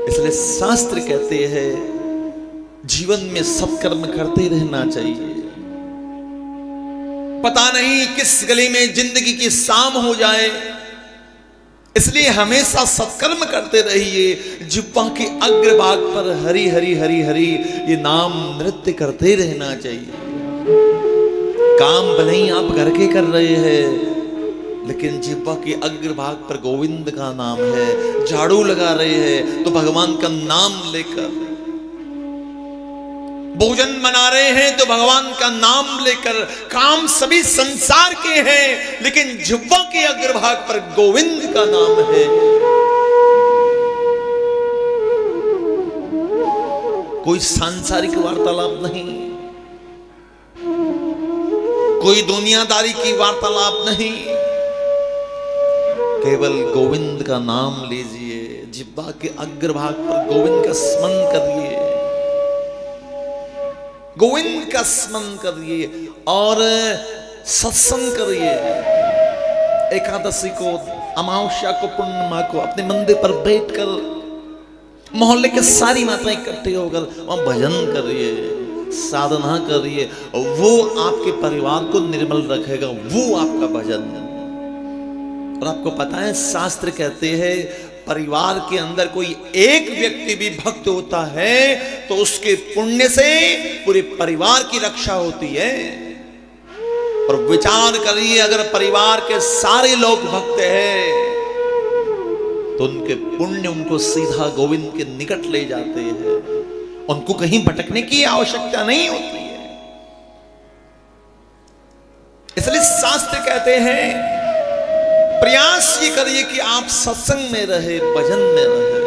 इसलिए शास्त्र कहते हैं जीवन में सत्कर्म करते रहना चाहिए। पता नहीं किस गली में जिंदगी की शाम हो जाए, इसलिए हमेशा सत्कर्म करते रहिए। जिह्वा के अग्रभाग पर हरि हरि हरि हरि ये नाम नृत्य करते रहना चाहिए। काम भले ही आप घर के कर रहे हैं, लेकिन जिह्वा के अग्रभाग पर गोविंद का नाम है। झाड़ू लगा रहे हैं तो भगवान का नाम लेकर, भोजन बना रहे हैं तो भगवान का नाम लेकर। काम सभी संसार के हैं, लेकिन जिह्वा के अग्रभाग पर गोविंद का नाम है। कोई सांसारिक वार्तालाप नहीं, कोई दुनियादारी की वार्तालाप नहीं, केवल गोविंद का नाम लीजिए। जिह्वा के अग्रभाग पर गोविंद का स्मरण करिए, गोविंद का स्मरण करिए और सत्संग करिए। एकादशी को, अमावस्या को, पूर्णिमा को अपने मंदिर पर बैठकर मोहल्ले के सारी माताएं इकट्ठे होकर वहां भजन करिए, साधना करिए। वो आपके परिवार को निर्मल रखेगा, वो आपका भजन। और आपको पता है शास्त्र कहते हैं परिवार के अंदर कोई एक व्यक्ति भी भक्त होता है तो उसके पुण्य से पूरे परिवार की रक्षा होती है। और विचार करिए, अगर परिवार के सारे लोग भक्त हैं तो उनके पुण्य उनको सीधा गोविंद के निकट ले जाते हैं, उनको कहीं भटकने की आवश्यकता नहीं होती है। इसलिए शास्त्र कहते हैं प्रयास ये करिए कि आप सत्संग में रहे, भजन में रहे।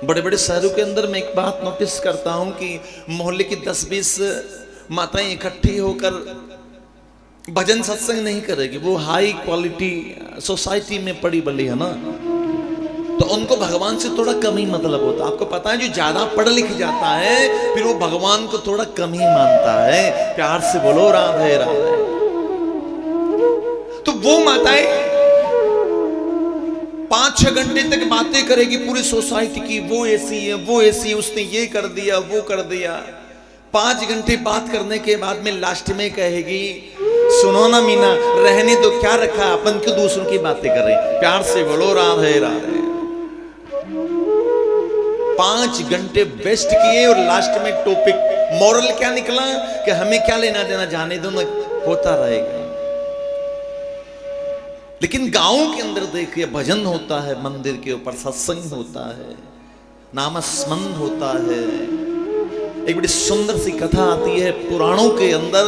बड़े बड़े शहरों के अंदर मैं एक बात नोटिस करता हूं कि मोहल्ले की 10-20 माताएं इकट्ठी होकर भजन सत्संग नहीं करेगी। वो हाई क्वालिटी सोसाइटी में पड़ी बड़ी है ना, तो उनको भगवान से थोड़ा कम ही मतलब होता। आपको पता है जो ज्यादा पढ़ लिख जाता है फिर वो भगवान को थोड़ा कम ही मानता है। प्यार से बोलो राधे राधे। तो वो माताएं 5-6 घंटे तक बातें करेगी पूरी सोसाइटी की, वो ऐसी है, वो ऐसी है, उसने ये कर दिया, वो कर दिया। 5 घंटे बात करने के बाद में लास्ट में कहेगी सुनो ना मीना, रहने दो, क्या रखा अपन क्यों दूसरों की बातें कर रहे हैं। प्यार से बोलो राधे राधे। 5 घंटे वेस्ट किए और लास्ट में टॉपिक मॉरल क्या निकला कि हमें क्या लेना देना, जाने दो ना, होता रहेगा। लेकिन गांव के अंदर देखिए भजन होता है, मंदिर के ऊपर सत्संग होता है, नामस्मरण होता है। एक बड़ी सुंदर सी कथा आती है पुराणों के अंदर।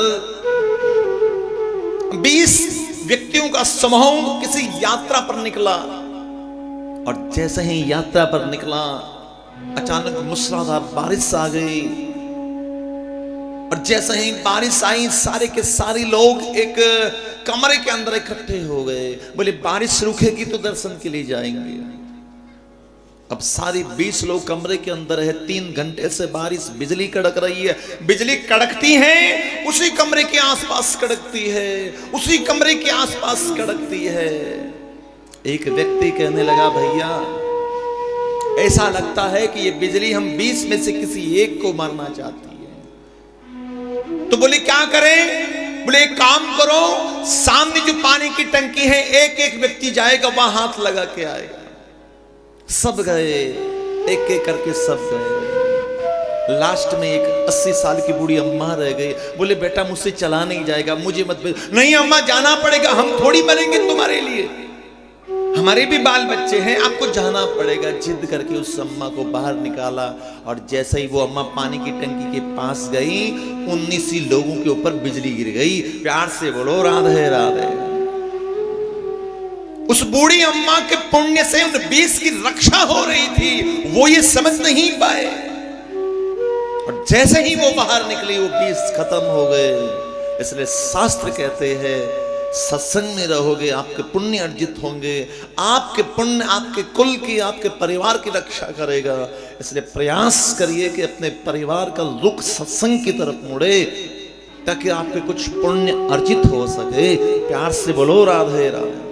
20 व्यक्तियों का समूह किसी यात्रा पर निकला और जैसे ही यात्रा पर निकला अचानक मूसलाधार बारिश आ गई। और जैसे ही बारिश आई सारे के सारे लोग एक कमरे के अंदर इकट्ठे हो गए। बोले बारिश रुकेगी तो दर्शन के लिए जाएंगे। अब सारी 20 लोग कमरे के अंदर है। 3 घंटे से बारिश, बिजली कड़क रही है। बिजली कड़कती है उसी कमरे के आसपास कड़कती है, उसी कमरे के आसपास कड़कती है। एक व्यक्ति कहने लगा भैया ऐसा लगता है कि ये बिजली हम 20 में से किसी एक को मारना चाहती है। तो बोले क्या करें? बोले एक काम करो, सामने जो पानी की टंकी है एक एक व्यक्ति जाएगा वहां हाथ लगा के आएगा। सब गए, एक एक करके सब गए। लास्ट में एक 80 साल की बूढ़ी अम्मा रह गई। बोले बेटा मुझसे चला नहीं जाएगा, मुझे मत भेज। नहीं अम्मा जाना पड़ेगा, हम थोड़ी मरेंगे तुम्हारे लिए, हमारे भी बाल बच्चे हैं, आपको जाना पड़ेगा। जिद करके उस अम्मा को बाहर निकाला और जैसे ही वो अम्मा पानी की टंकी के पास गई 19 ही लोगों के ऊपर बिजली गिर गई। प्यार से बोलो राधे राधे। उस बूढ़ी अम्मा के पुण्य से उन 20 की रक्षा हो रही थी, वो ये समझ नहीं पाए। और जैसे ही वो बाहर निकली वो 20 खत्म हो गए। इसलिए शास्त्र कहते हैं सत्संग में रहोगे आपके पुण्य अर्जित होंगे। आपके पुण्य आपके कुल की, आपके परिवार की रक्षा करेगा। इसलिए प्रयास करिए कि अपने परिवार का रुख सत्संग की तरफ मुड़े ताकि आपके कुछ पुण्य अर्जित हो सके। प्यार से बोलो राधे राधे।